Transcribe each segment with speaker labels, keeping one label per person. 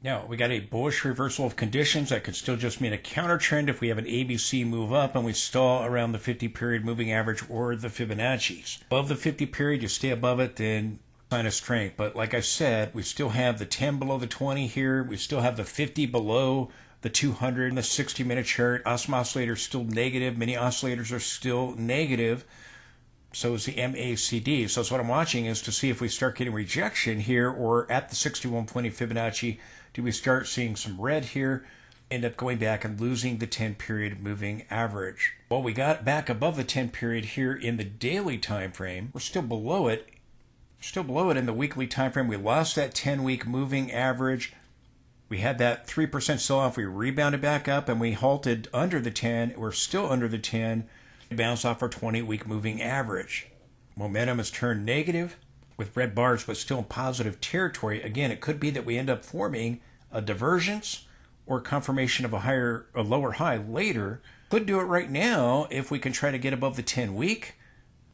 Speaker 1: Now, we got a bullish reversal of conditions. That could still just mean a counter trend if we have an ABC move up and we stall around the 50-period moving average or the Fibonacci's. Above the 50 period, you stay above it, then sign of strength. But like I said, we still have the 10 below the 20 here. We still have the 50 below the 200 and the 60-minute chart. Oscillator is still negative. Many oscillators are still negative. So is the MACD. So that's what I'm watching, is to see if we start getting rejection here, or at the 61.20 Fibonacci, do we start seeing some red here, end up going back and losing the 10-period moving average. Well, we got back above the 10-period here in the daily time frame. We're still below it. Still below it in the weekly time frame. We lost that 10-week moving average. We had that 3% sell-off. We rebounded back up and we halted under the 10. We're still under the 10. We bounced off our 20-week moving average. Momentum has turned negative with red bars, but still in positive territory. Again, it could be that we end up forming a divergence or confirmation of a lower high later. Could do it right now if we can try to get above the 10-week,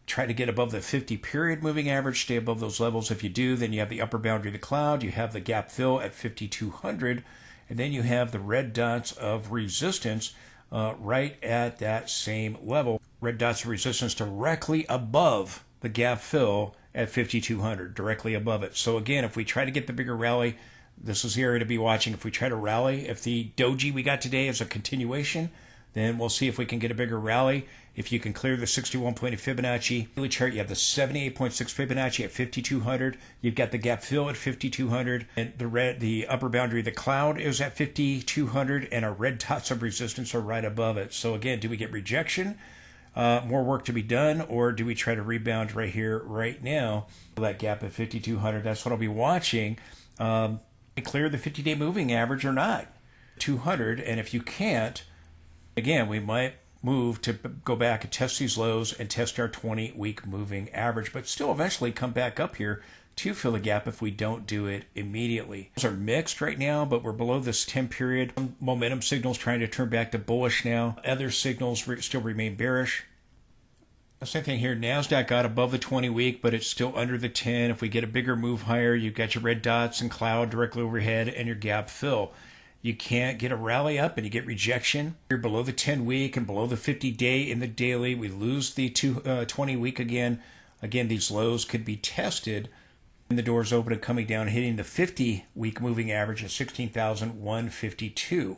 Speaker 1: try to get above the 50-period moving average, stay above those levels. If you do, then you have the upper boundary of the cloud, you have the gap fill at 5,200, and then you have the red dots of resistance right at that same level. Red dots of resistance directly above the gap fill at 5,200, directly above it. So again, if we try to get the bigger rally, this is the area to be watching. If we try to rally, if the Doji we got today is a continuation, then we'll see if we can get a bigger rally. If you can clear the 61.20 Fibonacci daily chart, you have the 78.6 Fibonacci at 5,200. You've got the gap fill at 5,200, and the upper boundary of the cloud is at 5,200, and our red dots of resistance are right above it. So again, do we get rejection? More work to be done, or do we try to rebound right here, right now? That gap at 5,200, that's what I'll be watching. Clear the 50-day moving average or not, 200, and if you can't, again, we might move to go back and test these lows and test our 20-week moving average, but still eventually come back up here to fill the gap if we don't do it immediately. Those are mixed right now, but we're below this 10 period. Momentum signals trying to turn back to bullish now. Other signals still remain bearish. The same thing here. NASDAQ got above the 20-week, but it's still under the 10. If we get a bigger move higher, you've got your red dots and cloud directly overhead and your gap fill. You can't get a rally up and you get rejection. You're below the 10-week and below the 50-day in the daily. We lose the 20-week again. Again, these lows could be tested. And the doors open and coming down, hitting the 50-week moving average at 16,152.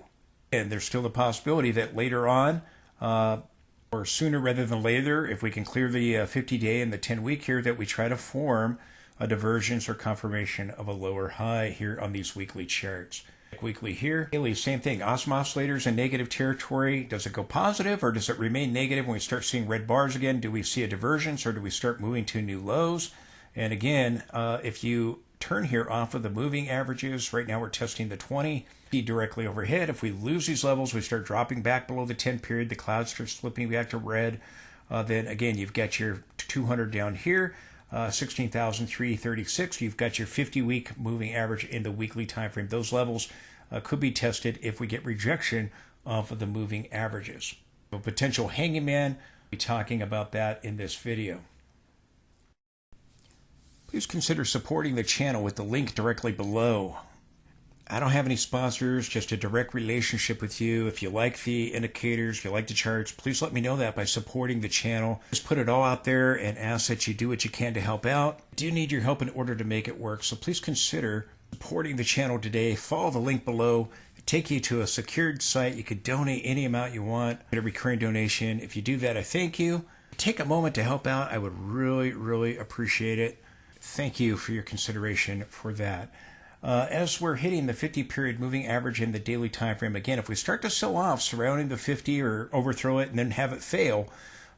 Speaker 1: And there's still the possibility that later on, or sooner rather than later, if we can clear the 50-day and the 10-week here, that we try to form a divergence or confirmation of a lower high here on these weekly charts. Weekly here, daily, same thing. Oscillators in negative territory. Does it go positive or does it remain negative when we start seeing red bars again? Do we see a divergence or do we start moving to new lows? And again, if you turn here off of the moving averages, right now we're testing the 20 directly overhead. If we lose these levels, we start dropping back below the 10 period, the clouds start slipping back to red. Then again, you've got your 200 down here, 16,336. You've got your 50-week moving average in the weekly time frame. Those levels could be tested if we get rejection off of the moving averages. A potential hanging man, we'll be talking about that in this video. Please consider supporting the channel with the link directly below. I don't have any sponsors, just a direct relationship with you. If you like the indicators, if you like the charts, please let me know that by supporting the channel. Just put it all out there and ask that you do what you can to help out. I do need your help in order to make it work, so please consider supporting the channel today. Follow the link below. It'll take you to a secured site. You can donate any amount you want, a recurring donation. If you do that, I thank you. Take a moment to help out. I would really, really appreciate it. Thank you for your consideration for that. As we're hitting the 50-period moving average in the daily time frame, again, if we start to sell off surrounding the 50 or overthrow it and then have it fail,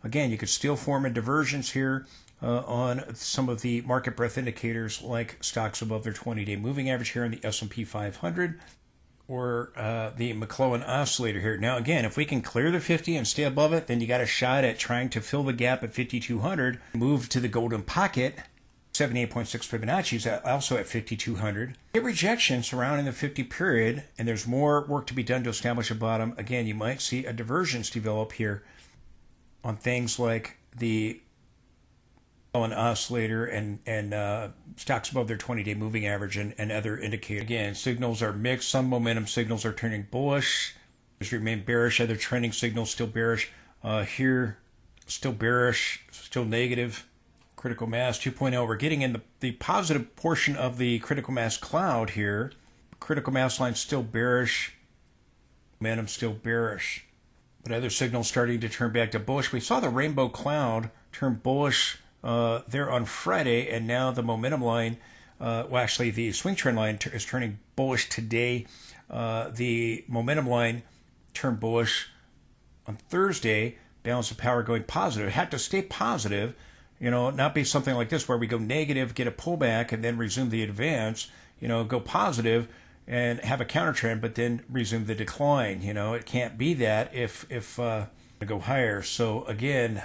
Speaker 1: again, you could still form a divergence here on some of the market breadth indicators like stocks above their 20-day moving average here in the S&P 500 or the McClellan oscillator here. Now, again, if we can clear the 50 and stay above it, then you got a shot at trying to fill the gap at 5,200, move to the golden pocket. 78.6 Fibonacci is also at 5,200. Get rejection surrounding the 50 period, and there's more work to be done to establish a bottom. Again, you might see a divergence develop here on things like the an oscillator and stocks above their 20-day moving average and other indicators. Again, signals are mixed. Some momentum signals are turning bullish. Remain bearish. Other trending signals still bearish. Here, still bearish, still negative. Critical mass 2.0. We're getting in the positive portion of the critical mass cloud here. Critical mass line still bearish. Momentum still bearish. But other signals starting to turn back to bullish. We saw the rainbow cloud turn bullish there on Friday, and now the momentum line, well, actually the swing trend line is turning bullish today. The momentum line turned bullish on Thursday. Balance of power going positive. It had to stay positive, not be something like this where we go negative, get a pullback, and then resume the advance. Go positive and have a counter trend, but then resume the decline. It can't be that if go higher. So again,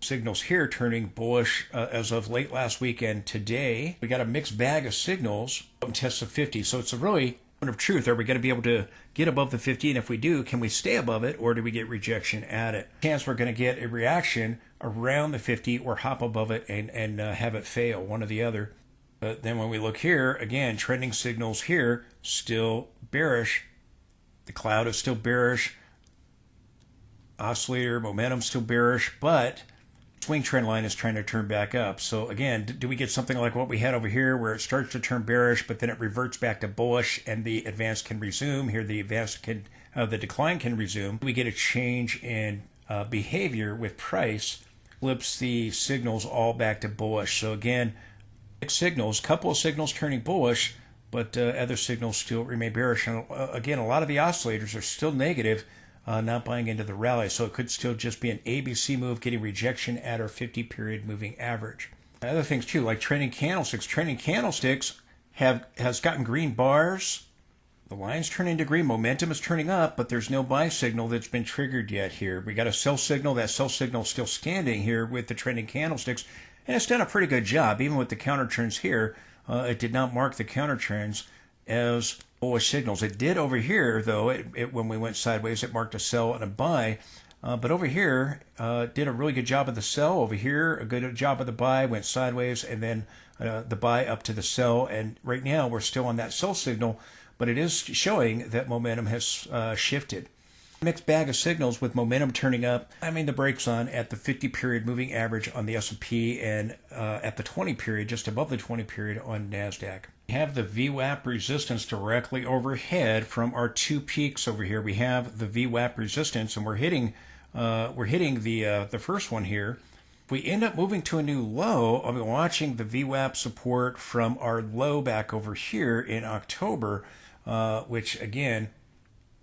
Speaker 1: signals here turning bullish as of late last week and today. We got a mixed bag of signals on tests of 50. So it's a really of truth. Are we going to be able to get above the 50? And if we do, can we stay above it, or do we get rejection at it? Chance we're going to get a reaction around the 50 or hop above it and have it fail, one or the other. But then when we look here, again, trending signals here, still bearish. The cloud is still bearish. Oscillator, momentum still bearish, but swing trend line is trying to turn back up. So again, do we get something like what we had over here where it starts to turn bearish, but then it reverts back to bullish and the advance can resume? Here the the decline can resume. We get a change in behavior with price, flips the signals all back to bullish. So again, mixed signals, couple of signals turning bullish, but other signals still remain bearish. And again, a lot of the oscillators are still negative. Not buying into the rally, so it could still just be an ABC move getting rejection at our 50-period moving average. Other things too, like trending candlesticks. Trending candlesticks has gotten green bars. The line's turning to green. Momentum is turning up, but there's no buy signal that's been triggered yet here. We got a sell signal. That sell signal is still standing here with the trending candlesticks, and it's done a pretty good job. Even with the counter trends here, it did not mark the counter trends as bullish signals. It did over here, though. When we went sideways, it marked a sell and a buy. But over here, did a really good job of the sell. Over here, a good job of the buy, went sideways, and then the buy up to the sell. And right now, we're still on that sell signal, but it is showing that momentum has shifted. Mixed bag of signals with momentum turning up. The brakes on at the 50-period moving average on the S&P and at the 20-period, just above the 20-period on NASDAQ. We have the VWAP resistance directly overhead from our two peaks over here. We have the VWAP resistance, and we're hitting the first one here. If we end up moving to a new low, I'll be watching the VWAP support from our low back over here in October, which again,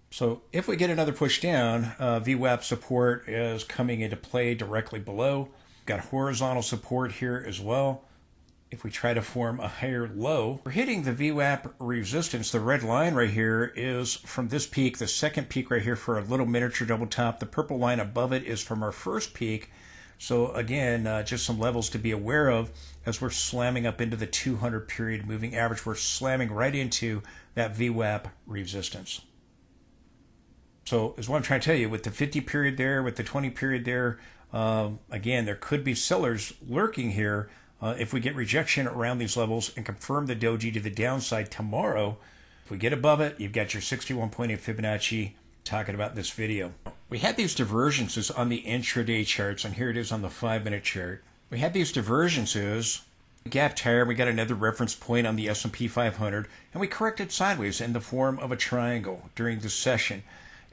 Speaker 1: so if we get another push down, VWAP support is coming into play directly below. Got horizontal support here as well. If we try to form a higher low, we're hitting the VWAP resistance. The red line right here is from this peak, the second peak right here for a little miniature double top. The purple line above it is from our first peak. So again, just some levels to be aware of as we're slamming up into the 200-period moving average. We're slamming right into that VWAP resistance. So is what I'm trying to tell you, with the 50-period there, with the 20-period there, again, there could be sellers lurking here. If we get rejection around these levels and confirm the Doji to the downside tomorrow, if we get above it, you've got your 61.8 Fibonacci talking about this video. We had these divergences on the intraday charts, and here it is on the 5-minute chart. We had these divergences, gapped higher, we got another reference point on the S&P 500, and we corrected sideways in the form of a triangle during this session.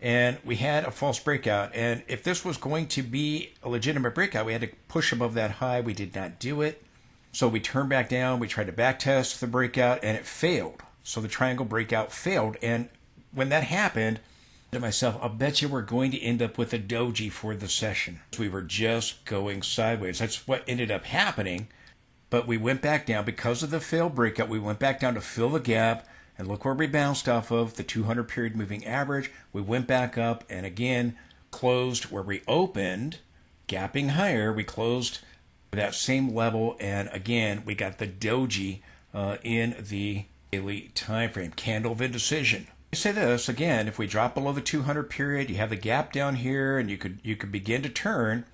Speaker 1: And we had a false breakout, and if this was going to be a legitimate breakout, we had to push above that high. We did not do it. So we turned back down, we tried to back test the breakout, and it failed. So the triangle breakout failed. And when that happened, I said to myself, I'll bet you we're going to end up with a Doji for the session. We were just going sideways. That's what ended up happening. But we went back down because of the failed breakout. We went back down to fill the gap. And look where we bounced off of, the 200-period moving average. We went back up and again closed where we opened, gapping higher. We closed that same level, and again, we got the Doji in the daily time frame. Candle of indecision. I say this again, if we drop below the 200 period, you have the gap down here, and you could begin to turn.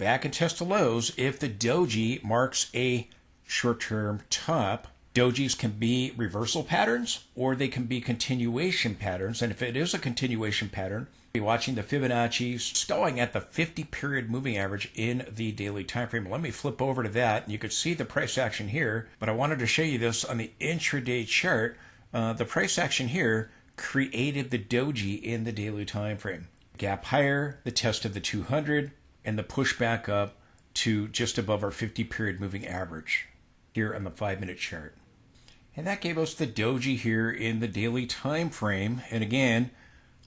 Speaker 1: back and test the lows. If the doji marks a short-term top, dojis can be reversal patterns or they can be continuation patterns. And if it is a continuation pattern, we'll be watching the Fibonacci's stalling at the 50-period moving average in the daily time frame. Let me flip over to that, and you can see the price action here. But I wanted to show you this on the intraday chart. The price action here created the doji in the daily time frame. Gap higher, the test of the 200, and the push back up to just above our 50-period moving average here on the 5-minute chart. And that gave us the doji here in the daily time frame. And again,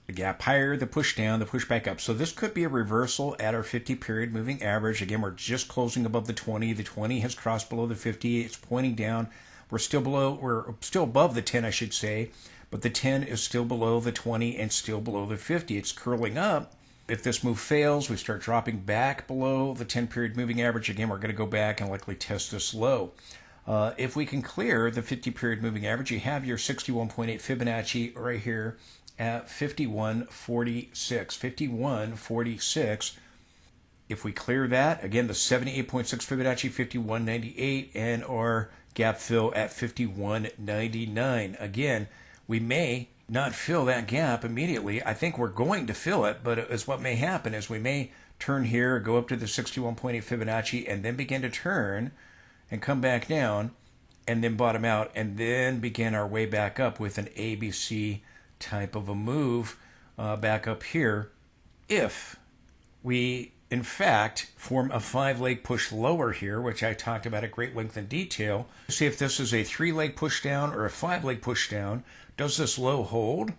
Speaker 1: the gap higher, the push down, the push back up. So this could be a reversal at our 50-period moving average. Again, we're just closing above the 20. The 20 has crossed below the 50. It's pointing down. We're still above the 10, I should say. But the 10 is still below the 20 and still below the 50. It's curling up. If this move fails, we start dropping back below the 10-period moving average. Again, we're going to go back and likely test this low. If we can clear the 50-period moving average, you have your 61.8 Fibonacci right here at 51.46. 51.46. If we clear that, again, the 78.6 Fibonacci, 51.98, and our gap fill at 51.99. Again, we may not fill that gap immediately. I think we're going to fill it, but as what may happen is we may turn here, go up to the 61.8 Fibonacci, and then begin to turn and come back down, and then bottom out, and then begin our way back up with an ABC type of a move back up here. If we, in fact, form a 5-leg push lower here, which I talked about at great length and detail, see if this is a 3-leg push down or a 5-leg push down. Does this low hold,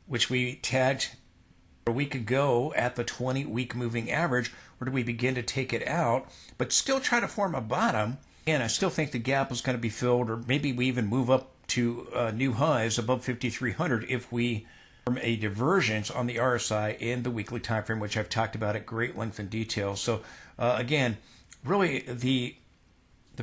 Speaker 1: which we tagged a week ago at the 20-week moving average, or do we begin to take it out, but still try to form a bottom? And I still think the gap is going to be filled, or maybe we even move up to new highs above 5,300 if we form a divergence on the RSI in the weekly time frame, which I've talked about at great length and detail. So again, really the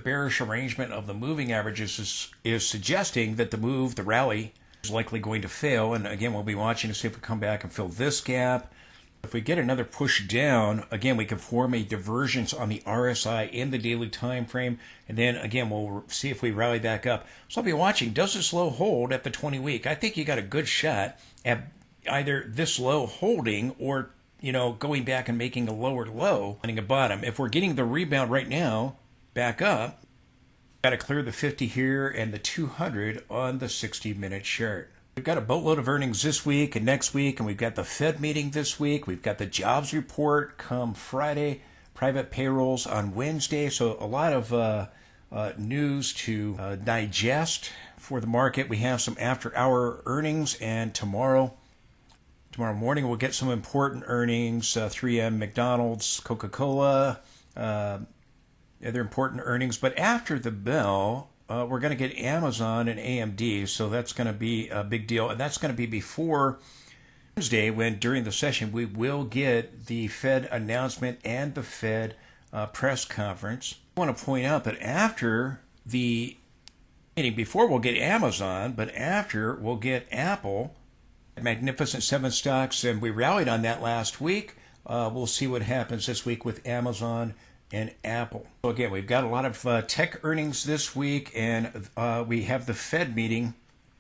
Speaker 1: bearish arrangement of the moving averages is suggesting that the rally is likely going to fail. And again, we'll be watching to see if we come back and fill this gap. If we get another push down, again, we can form a divergence on the RSI in the daily time frame. And then, again, we'll see if we rally back up. So I'll be watching. Does this low hold at the 20-week? I think you got a good shot at either this low holding or, going back and making a lower low, finding a bottom. If we're getting the rebound right now, back up, got to clear the 50 here and the 200 on the 60-minute chart. We've got a boatload of earnings this week and next week, and we've got the Fed meeting this week. We've got the jobs report come Friday, private payrolls on Wednesday. So a lot of news to digest for the market. We have some after-hour earnings, and tomorrow morning we'll get some important earnings, 3M, McDonald's, Coca-Cola, other important earnings. But after the bell, we're going to get Amazon and AMD, so that's going to be a big deal. And that's going to be before Wednesday, when during the session we will get the Fed announcement and the Fed press conference. I want to point out that after the meeting, before we'll get Amazon, but after we'll get Apple, Magnificent Seven stocks, and we rallied on that last week. We'll see what happens this week with Amazon and Apple. So again, we've got a lot of tech earnings this week, and we have the Fed meeting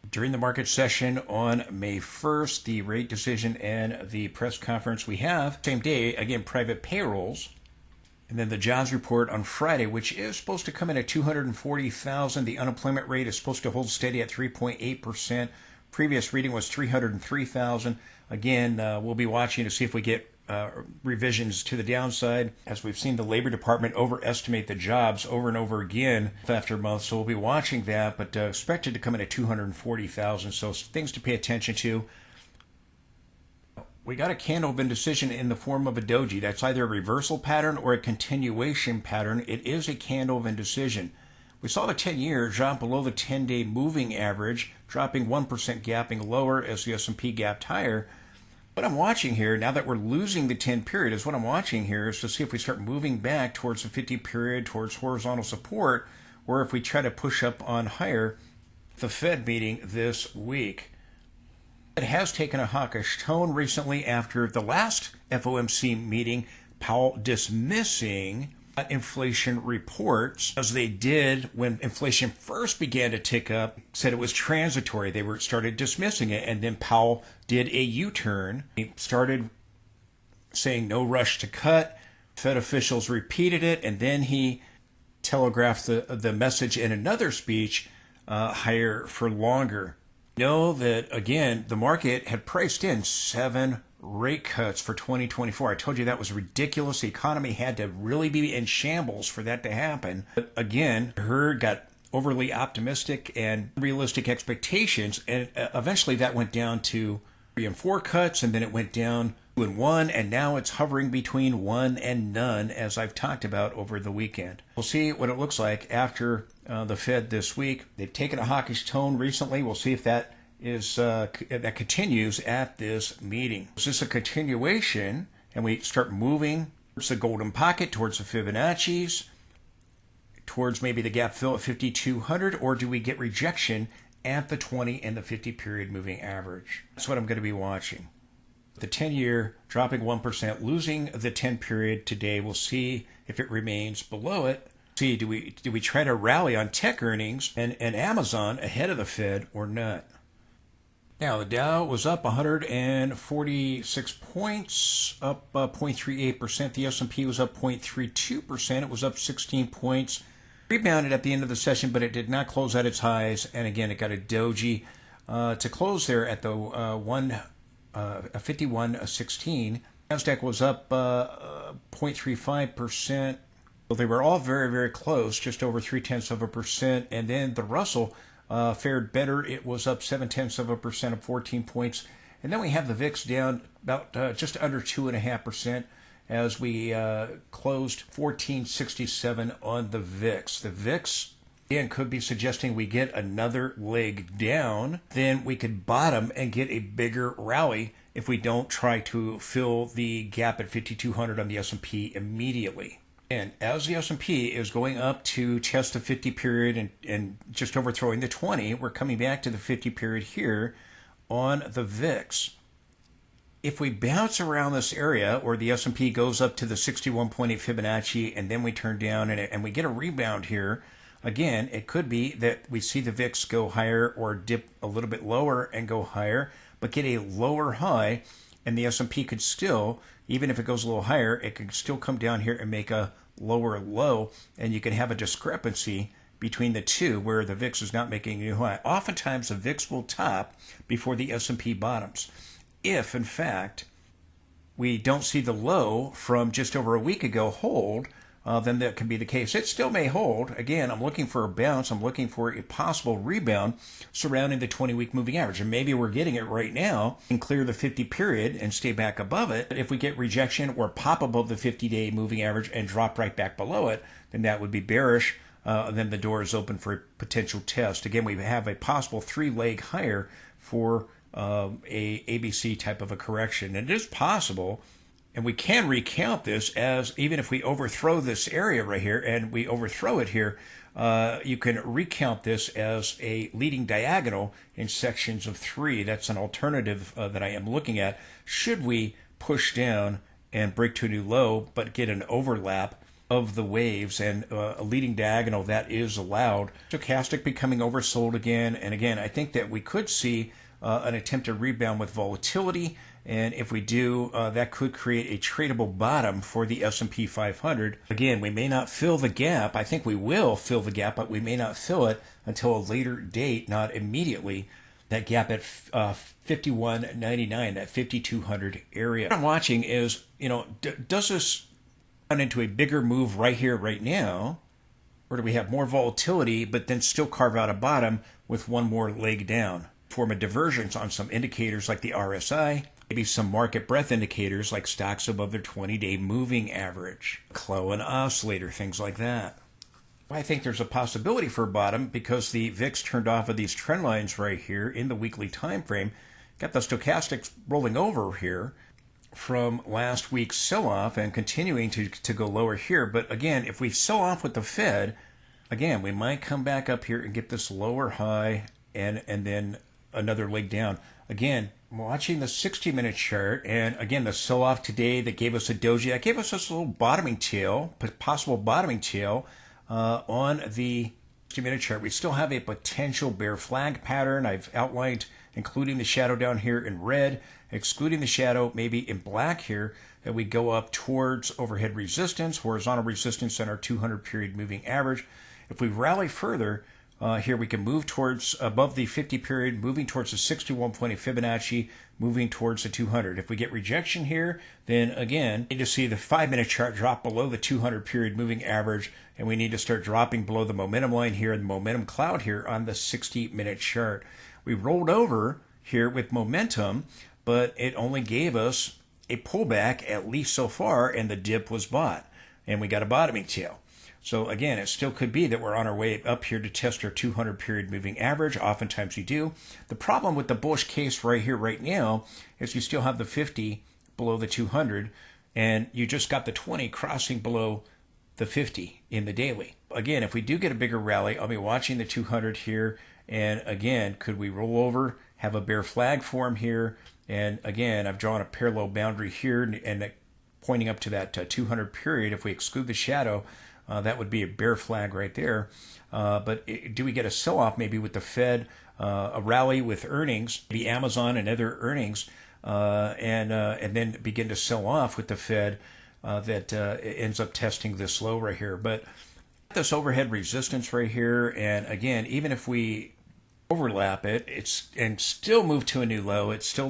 Speaker 1: during the market session on May 1st, the rate decision and the press conference we have. Same day, again, private payrolls, and then the jobs report on Friday, which is supposed to come in at 240,000. The unemployment rate is supposed to hold steady at 3.8%. Previous reading was 303,000. Again, we'll be watching to see if we get revisions to the downside, as we've seen the Labor Department overestimate the jobs over and over again after month. So we'll be watching that, but expected to come in at 240,000. So things to pay attention to. We got a candle of indecision in the form of a doji. That's either a reversal pattern or a continuation pattern. It is a candle of indecision. We saw the 10-year drop below the 10-day moving average, dropping 1%, gapping lower as the S&P gapped higher. What I'm watching here, now that we're losing the 10 period, is what I'm watching here is to see if we start moving back towards the 50 period, towards horizontal support, or if we try to push up on higher. The Fed meeting this week. It has taken a hawkish tone recently after the last FOMC meeting Powell dismissing inflation reports, as they did when inflation first began to tick up, said it was transitory. They started dismissing it, and then Powell did a U-turn. He started saying no rush to cut. Fed officials repeated it, and then he telegraphed the message in another speech, higher for longer. Know that, again, the market had priced in 7 rate cuts for 2024. I told you that was ridiculous. The economy had to really be in shambles for that to happen. But again, herd got overly optimistic and realistic expectations, and eventually that went down to 3 and 4 cuts, and then it went down 2 and 1, and now it's hovering between 1 and none, as I've talked about over the weekend. We'll see what it looks like after the Fed this week. They've taken a hawkish tone recently. We'll see if that continues at this meeting. Is this a continuation, and we start moving towards the golden pocket, towards the Fibonacci's, towards maybe the gap fill at 5,200, or do we get rejection at the 20 and the 50 period moving average? That's what I'm going to be watching. The 10-year dropping 1%, losing the 10 period today. We'll see if it remains below it. See, do we try to rally on tech earnings and Amazon ahead of the Fed or not? Now, the Dow was up 146 points, up 0.38%. The S&P was up 0.32%. It was up 16 points. Rebounded at the end of the session, but it did not close at its highs. And again, it got a doji to close there at the 51.16. NASDAQ was up 0.35%. Well, they were all very, very close, just over 0.3%. And then the Russell fared better. It was up 0.7% of 14 points. And then we have the VIX down about just under 2.5% as we closed 1467 on the VIX. The VIX, again, could be suggesting we get another leg down. Then we could bottom and get a bigger rally if we don't try to fill the gap at 5,200 on the S&P immediately. And as the S&P is going up to test the 50 period and just overthrowing the 20, we're coming back to the 50 period here on the VIX. If we bounce around this area, or the S&P goes up to the 61.8 Fibonacci, and then we turn down and we get a rebound here, again, it could be that we see the VIX go higher or dip a little bit lower and go higher, but get a lower high, and the S&P could still, even if it goes a little higher, it could still come down here and make a lower low, and you can have a discrepancy between the two where the VIX is not making a new high. Oftentimes, the VIX will top before the S&P bottoms. If, in fact, we don't see the low from just over a week ago hold, then that can be the case. It still may hold. Again, I'm looking for a bounce. I'm looking for a possible rebound surrounding the 20-week moving average. And maybe we're getting it right now and clear the 50 period and stay back above it. If we get rejection or pop above the 50-day moving average and drop right back below it, then that would be bearish. Then the door is open for a potential test. Again, we have a possible 3-leg higher for a ABC type of a correction. And it is possible. And we can recount this as, even if we overthrow this area right here and we overthrow it here, you can recount this as a leading diagonal in sections of 3. That's an alternative that I am looking at. Should we push down and break to a new low, but get an overlap of the waves and a leading diagonal, that is allowed. Stochastic becoming oversold again. And again, I think that we could see an attempted rebound with volatility. And if we do, that could create a tradable bottom for the S&P 500. Again, we may not fill the gap. I think we will fill the gap, but we may not fill it until a later date, not immediately. That gap at 51.99, that 5,200 area. What I'm watching is, does this run into a bigger move right here, right now? Or do we have more volatility, but then still carve out a bottom with one more leg down? Form a divergence on some indicators like the RSI, maybe some market breadth indicators like stocks above their 20-day moving average, Clow and oscillator, things like that. I think there's a possibility for a bottom because the VIX turned off of these trend lines right here in the weekly time frame. Got the stochastics rolling over here from last week's sell-off and continuing to go lower here. But again, if we sell off with the Fed, again, we might come back up here and get this lower high and then another leg down. Again, Watching the 60-minute chart, and again, the sell-off today that gave us a doji, that gave us this little bottoming tail, possible bottoming tail on the 60-minute chart. We still have a potential bear flag pattern. I've outlined, including the shadow down here in red, excluding the shadow maybe in black here, that we go up towards overhead resistance, horizontal resistance, and our 200 period moving average. If we rally further, here we can move towards above the 50 period, moving towards the 61.8 Fibonacci, moving towards the 200. If we get rejection here, then again, we need to see the 5-minute chart drop below the 200 period moving average, and we need to start dropping below the momentum line here and the momentum cloud here on the 60-minute chart. We rolled over here with momentum, but it only gave us a pullback, at least so far, and the dip was bought, and we got a bottoming tail. So again, it still could be that we're on our way up here to test our 200 period moving average. Oftentimes we do. The problem with the bullish case right here, right now, is you still have the 50 below the 200, and you just got the 20 crossing below the 50 in the daily. Again, if we do get a bigger rally, I'll be watching the 200 here, and again, could we roll over, have a bear flag form here, and again, I've drawn a parallel boundary here, and pointing up to that 200 period. If we exclude the shadow, that would be a bear flag right there. But do we get a sell-off maybe with the Fed, a rally with earnings, the Amazon and other earnings, and then begin to sell off with the Fed that ends up testing this low right here. But this overhead resistance right here, and again, even if we overlap it, and still move to a new low, it's still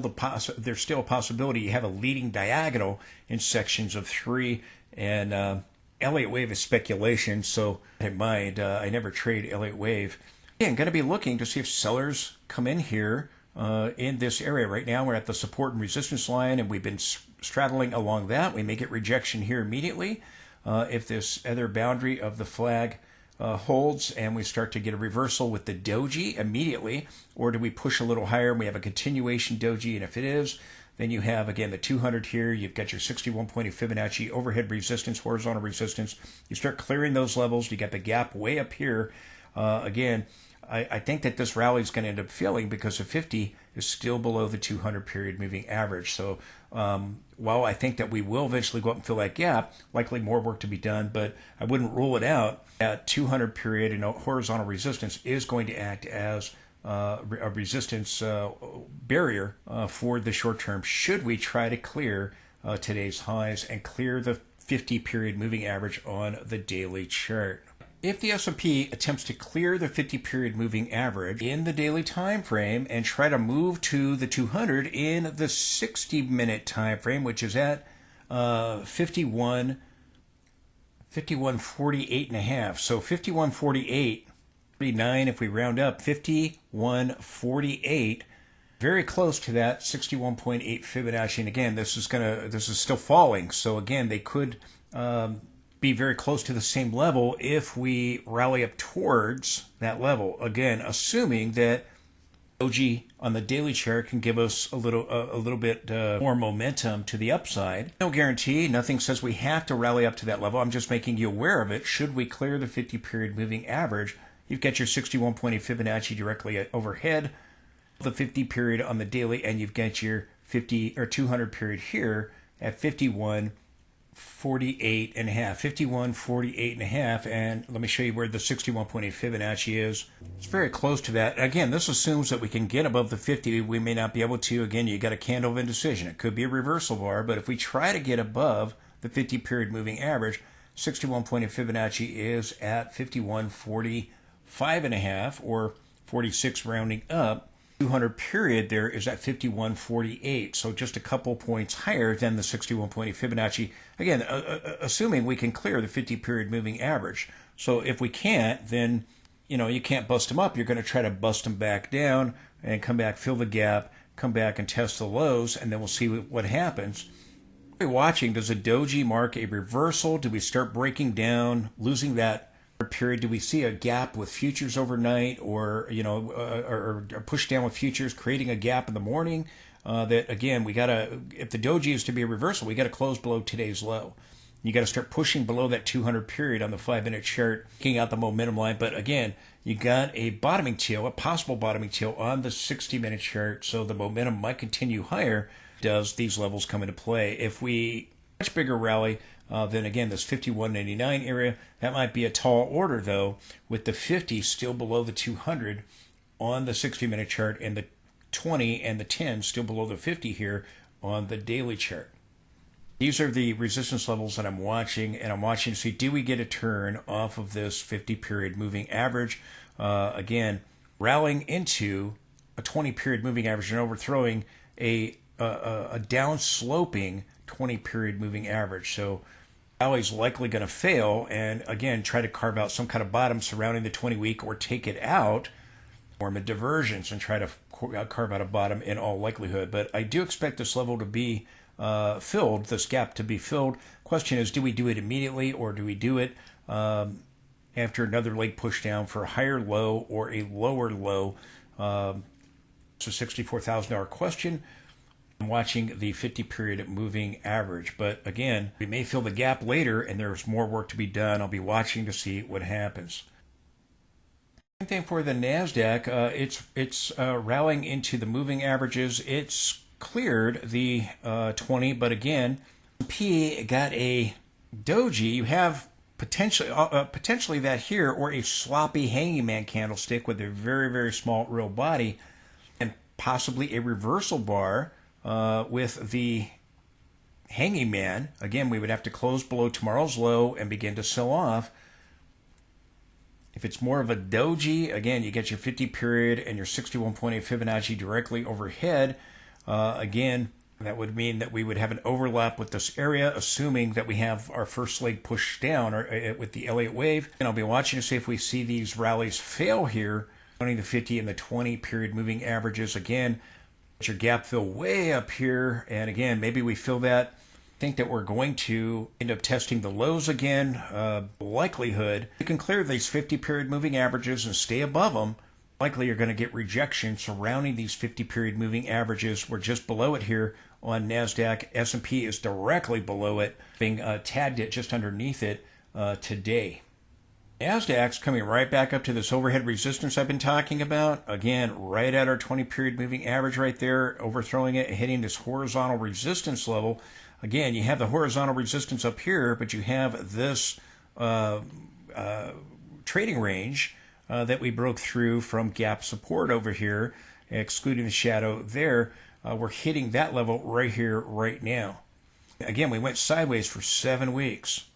Speaker 1: there's still a possibility you have a leading diagonal in sections of 3, and Elliott wave is speculation, so in mind, I never trade Elliott wave. Again, going to be looking to see if sellers come in here in this area. Right now, we're at the support and resistance line, and we've been straddling along that. We may get rejection here immediately if this other boundary of the flag holds, and we start to get a reversal with the doji immediately, or do we push a little higher and we have a continuation doji? And if it is, then you have, again, the 200 here. You've got your 61.8 Fibonacci overhead resistance, horizontal resistance. You start clearing those levels. You got the gap way up here. Again, I think that this rally is going to end up failing because the 50 is still below the 200 period moving average. So while I think that we will eventually go up and fill that gap, likely more work to be done, but I wouldn't rule it out. That 200 period and horizontal resistance is going to act as a resistance barrier for the short term should we try to clear today's highs and clear the 50 period moving average on the daily chart. If the S&P attempts to clear the 50 period moving average in the daily time frame and try to move to the 200 in the 60-minute time frame, which is at 5148.5, so 5148 49 if we round up, 5148, very close to that 61.8 Fibonacci. And again, this is still falling, so again, they could be very close to the same level if we rally up towards that level, again assuming that Doji on the daily chart can give us a little bit more momentum to the upside. No guarantee, nothing says we have to rally up to that level. I'm just making you aware of it. Should we clear the 50 period moving average, you've got your 61.8 Fibonacci directly overhead, the 50 period on the daily, and you've got your 50 or 200 period here at 51.48.5, 51.48.5, and let me show you where the 61.8 Fibonacci is. It's very close to that. Again, this assumes that we can get above the 50. We may not be able to. Again, you got a candle of indecision. It could be a reversal bar, but if we try to get above the 50 period moving average, 61.8 Fibonacci is at 51.45.5 or 46 rounding up. 200 period there is at 51.48, so just a couple points higher than the 61.8 Fibonacci. Again, assuming we can clear the 50 period moving average. So if we can't, then you can't bust them up. You're going to try to bust them back down and come back, fill the gap, come back and test the lows, and then we'll see what happens. We're watching, does a doji mark a reversal? Do we start breaking down, losing that period? Do we see a gap with futures overnight, or or push down with futures, creating a gap in the morning? That again, we gotta, if the doji is to be a reversal, we gotta close below today's low. You got to start pushing below that 200 period on the 5-minute chart, taking out the momentum line. But again, you got a bottoming tail, a possible bottoming tail on the 60-minute chart, so the momentum might continue higher. Does these levels come into play? If we much bigger rally, then again, this 51.99 area, that might be a tall order though, with the 50 still below the 200 on the 60-minute chart, and the 20 and the 10 still below the 50 here on the daily chart. These are the resistance levels that I'm watching, and I'm watching to see, do we get a turn off of this 50-period moving average? Again, rallying into a 20-period moving average and overthrowing a down-sloping 20-period moving average. So rally's likely going to fail, and again, try to carve out some kind of bottom surrounding the 20-week or take it out, form a divergence and try to carve out a bottom in all likelihood. But I do expect this level to be filled, this gap to be filled. Question is, do we do it immediately, or do we do it after another leg push down for a higher low or a lower low? It's a $64,000 question. I'm watching the 50-period moving average, but again, we may fill the gap later and there's more work to be done. I'll be watching to see what happens. Same thing for the NASDAQ. It's rallying into the moving averages. It's cleared the 20, but again, S&P got a Doji. You have potentially that here, or a sloppy hanging man candlestick with a very, very small real body, and possibly a reversal bar with the hanging man. Again, we would have to close below tomorrow's low and begin to sell off. If it's more of a doji, again, you get your 50 period and your 61.8 Fibonacci directly overhead. Again, that would mean that we would have an overlap with this area, assuming that we have our first leg pushed down, or with the Elliott wave. And I'll be watching to see if we see these rallies fail here, running the 50 and the 20 period moving averages. Again, get your gap fill way up here, and again, maybe we fill that. I think that we're going to end up testing the lows again. Likelihood you can clear these 50 period moving averages and stay above them. Likely you're going to get rejection surrounding these 50 period moving averages. We're just below it here on NASDAQ. S&P is directly below it, being tagged it just underneath it today. NASDAQ's coming right back up to this overhead resistance I've been talking about. Again, right at our 20 period moving average right there, overthrowing it, hitting this horizontal resistance level. Again, you have the horizontal resistance up here, but you have this trading range that we broke through from gap support over here, excluding the shadow there. We're hitting that level right here, right now. Again, we went sideways for 7 weeks,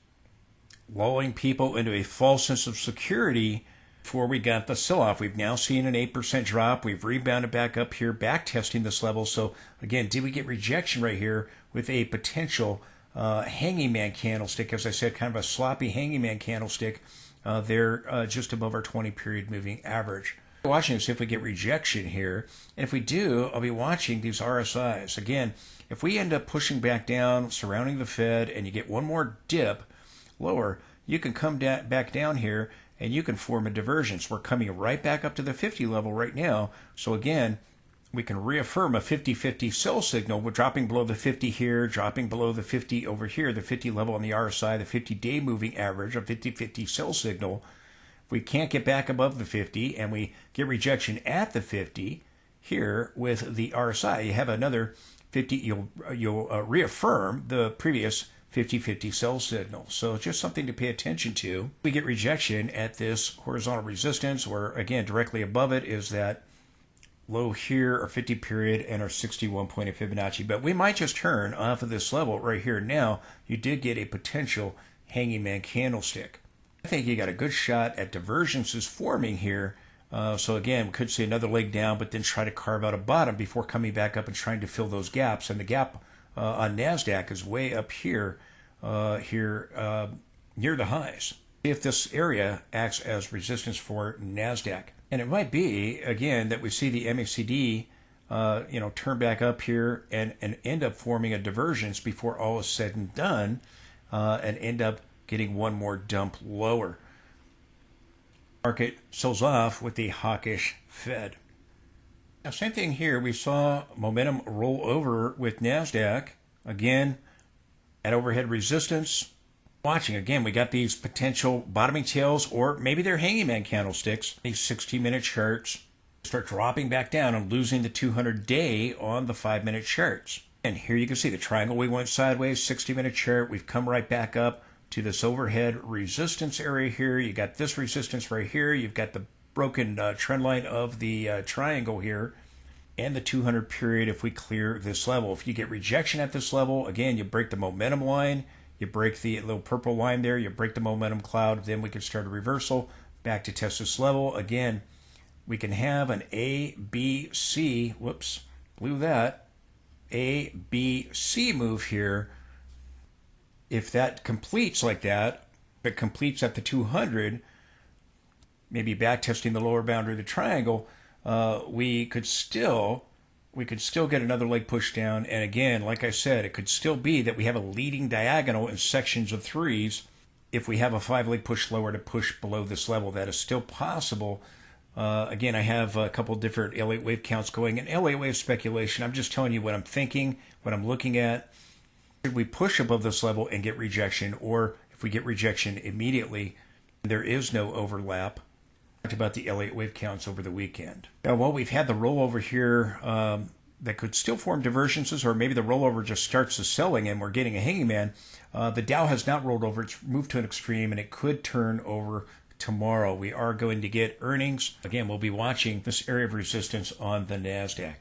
Speaker 1: lulling people into a false sense of security before we got the sell-off. We've now seen an 8% drop. We've rebounded back up here, back testing this level. So again, did we get rejection right here with a potential hanging man candlestick? As I said, kind of a sloppy hanging man candlestick there just above our 20 period moving average. Watching to see if we get rejection here, and if we do, I'll be watching these RSIs. Again, if we end up pushing back down surrounding the Fed and you get one more dip lower, you can come back down here and you can form a divergence. We're coming right back up to the 50 level right now. So again, we can reaffirm a 50-50 sell signal. We're dropping below the 50 here, dropping below the 50 over here, the 50 level on the RSI, the 50-day moving average, a 50-50 sell signal. If we can't get back above the 50 and we get rejection at the 50 here with the RSI, you have another 50, you'll reaffirm the previous 50-50 sell signal. So just something to pay attention to. We get rejection at this horizontal resistance, where again, directly above it is that low here, our 50 period, and our 61.8 Fibonacci. But we might just turn off of this level right here. Now, you did get a potential hanging man candlestick. I think you got a good shot at divergences forming here. So again, we could see another leg down, but then try to carve out a bottom before coming back up and trying to fill those gaps. And the gap on NASDAQ is way up here, near the highs. See if this area acts as resistance for NASDAQ. And it might be, again, that we see the MACD turn back up here and end up forming a divergence before all is said and done, and end up getting one more dump lower. Market sells off with the hawkish Fed. Now, same thing here. We saw momentum roll over with NASDAQ. Again, at overhead resistance, Watching again, we got these potential bottoming tails, or maybe they're hanging man candlesticks. These 60-minute charts start dropping back down and losing the 200-day on the 5-minute charts. And here you can see the triangle. We went sideways, 60-minute chart. We've come right back up to this overhead resistance area here. You got this resistance right here. You've got the broken trend line of the triangle here, and the 200 period if we clear this level. If you get rejection at this level, again, you break the momentum line. You break the little purple line there. You break the momentum cloud. Then we can start a reversal back to test this level. Again, we can have an A, B, C. Whoops, blew that. A, B, C move here. If that completes like that, if it completes at the 200, maybe back testing the lower boundary of the triangle, we could still get another leg push down. And again, like I said, it could still be that we have a leading diagonal in sections of threes. If we have a 5-leg push lower to push below this level, that is still possible. Again, I have a couple different L8 wave counts going. And L8 wave speculation, I'm just telling you what I'm thinking, what I'm looking at. Should we push above this level and get rejection? Or if we get rejection immediately, there is no overlap. Talked about the L8 wave counts over the weekend. Now, while we've had the rollover here that could still form divergences, or maybe the rollover just starts the selling and we're getting a hanging man, the Dow has not rolled over. It's moved to an extreme, and it could turn over tomorrow. We are going to get earnings. Again, we'll be watching this area of resistance on the NASDAQ.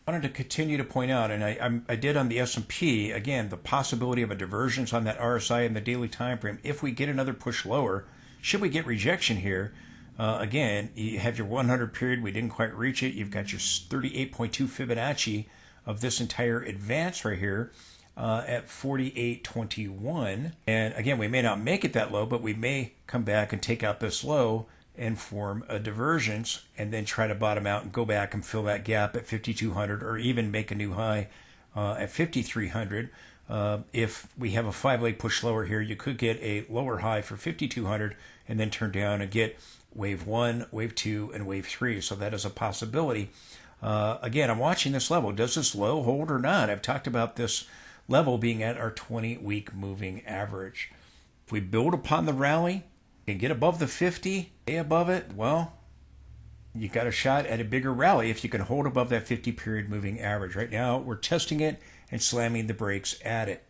Speaker 1: I wanted to continue to point out, and I did on the S&P, again, the possibility of a divergence on that RSI in the daily time frame. If we get another push lower, should we get rejection here, again, you have your 100 period. We didn't quite reach it. You've got your 38.2 Fibonacci of this entire advance right here at 48.21. And again, we may not make it that low, but we may come back and take out this low and form a divergence, and then try to bottom out and go back and fill that gap at 5,200, or even make a new high at 5,300. If we have a 5-leg push lower here, you could get a lower high for 5,200 and then turn down and get wave 1, wave 2, and wave 3. So that is a possibility. Again, I'm watching this level. Does this low hold or not? I've talked about this level being at our 20-week moving average. If we build upon the rally and get above the 50, stay above it, well, you got a shot at a bigger rally if you can hold above that 50-period moving average. Right now, we're testing it and slamming the brakes at it.